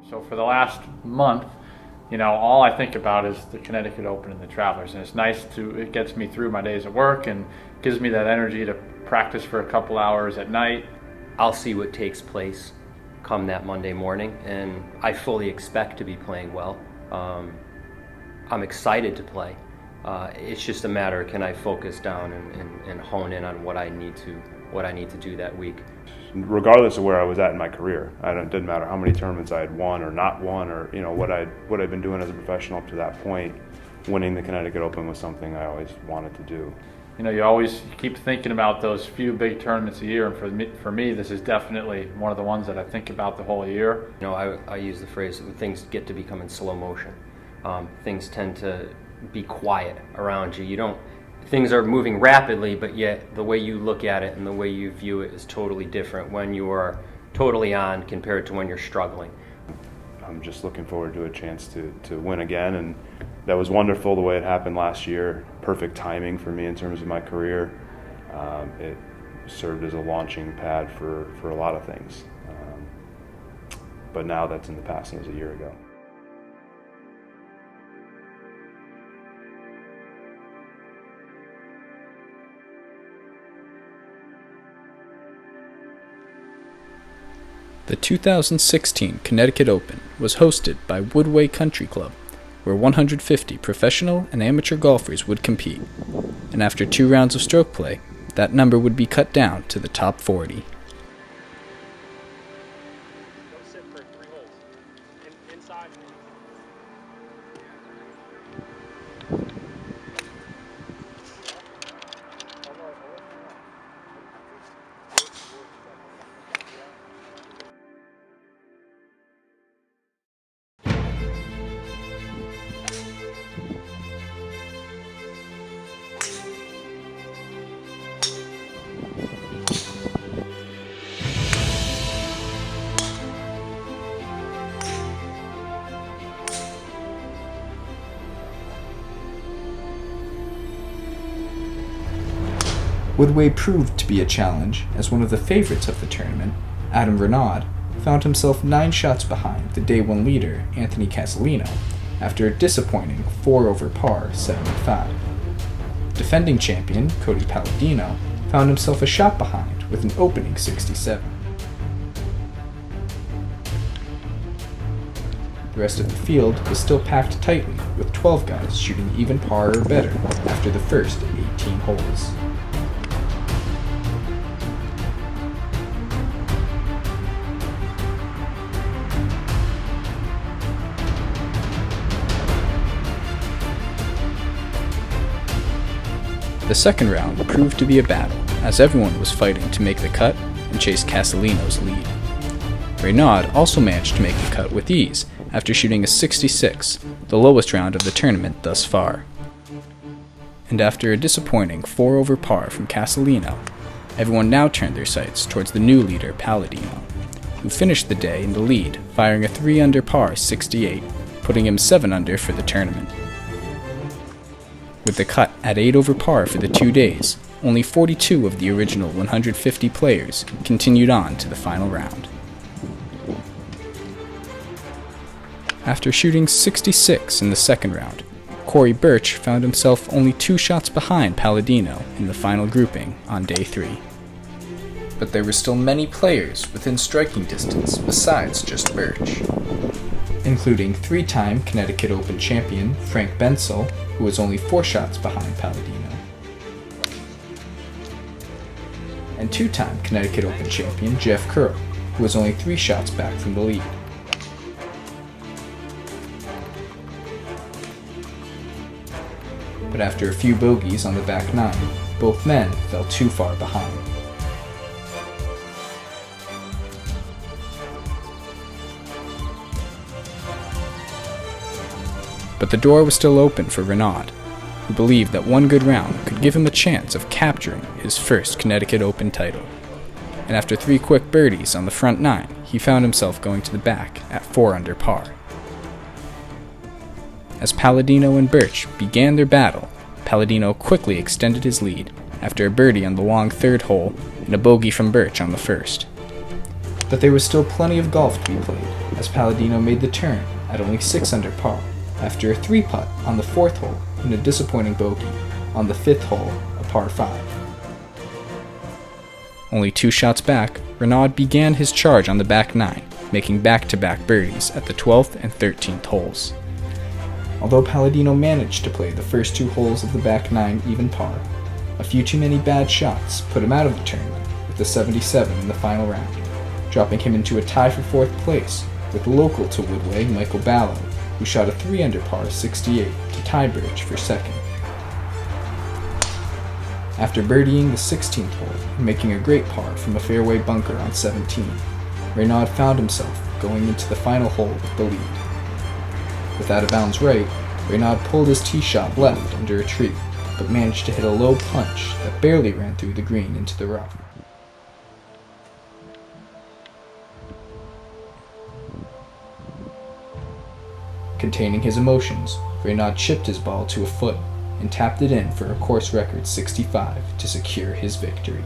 So for the last month, all I think about is the Connecticut Open and the Travelers, and it gets me through my days at work and gives me that energy to practice for a couple hours at night. I'll see what takes place come that Monday morning, and I fully expect to be playing well. I'm excited to play. It's just a matter, can I focus down and hone in on what I need to do that week. Regardless of where I was at in my career, it didn't matter how many tournaments I had won or not won, or what I'd been doing as a professional up to that point. Winning the Connecticut Open was something I always wanted to do. You always keep thinking about those few big tournaments a year, and for me, this is definitely one of the ones that I think about the whole year. I use the phrase, when things get to become in slow motion, things tend to be quiet around you. Things are moving rapidly, but yet the way you look at it and the way you view it is totally different when you are totally on compared to when you're struggling. I'm just looking forward to a chance to win again, and that was wonderful the way it happened last year. Perfect timing for me in terms of my career. It served as a launching pad for a lot of things. But now that's in the past, and it was a year ago. The 2016 Connecticut Open was hosted by Woodway Country Club, where 150 professional and amateur golfers would compete, and after 2 rounds of stroke play, that number would be cut down to the top 40. Woodway proved to be a challenge, as one of the favorites of the tournament, Adam Renaud, found himself 9 shots behind the day 1 leader, Anthony Casalino, after a disappointing 4 over par 75. Defending champion, Cody Palladino, found himself a shot behind with an opening 67. The rest of the field was still packed tightly, with 12 guys shooting even par or better after the first 18 holes. The second round proved to be a battle, as everyone was fighting to make the cut and chase Casalino's lead. Renaud also managed to make the cut with ease after shooting a 66, the lowest round of the tournament thus far. And after a disappointing 4 over par from Casalino, everyone now turned their sights towards the new leader Palladino, who finished the day in the lead, firing a 3 under par 68, putting him 7 under for the tournament. With the cut at 8 over par for the 2 days, only 42 of the original 150 players continued on to the final round. After shooting 66 in the second round, Corey Birch found himself only 2 shots behind Palladino in the final grouping on day 3. But there were still many players within striking distance besides just Birch, including 3-time Connecticut Open champion Frank Bensel, who was only 4 shots behind Palladino, and 2-time Connecticut Open champion Jeff Curl, who was only 3 shots back from the lead. But after a few bogeys on the back 9, both men fell too far behind. But the door was still open for Renaud, who believed that one good round could give him a chance of capturing his first Connecticut Open title. And after 3 quick birdies on the front 9, he found himself going to the back at 4 under par. As Palladino and Birch began their battle, Palladino quickly extended his lead after a birdie on the long 3rd hole and a bogey from Birch on the 1st. But there was still plenty of golf to be played, as Palladino made the turn at only 6 under par, after a 3-putt on the 4th hole and a disappointing bogey on the 5th hole, a par 5. Only 2 shots back, Renaud began his charge on the back 9, making back-to-back birdies at the 12th and 13th holes. Although Palladino managed to play the first 2 holes of the back 9 even par, a few too many bad shots put him out of the tournament with a 77 in the final round, dropping him into a tie for 4th place with local to Woodway Michael Ballo, who shot a 3 under par 68 to tie Birch for 2nd. After birdieing the 16th hole and making a great par from a fairway bunker on 17, Renaud found himself going into the final hole with the lead. With out of bounds right, Renaud pulled his tee shot left under a tree, but managed to hit a low punch that barely ran through the green into the rough. Containing his emotions, Renaud chipped his ball to a foot and tapped it in for a course record 65 to secure his victory.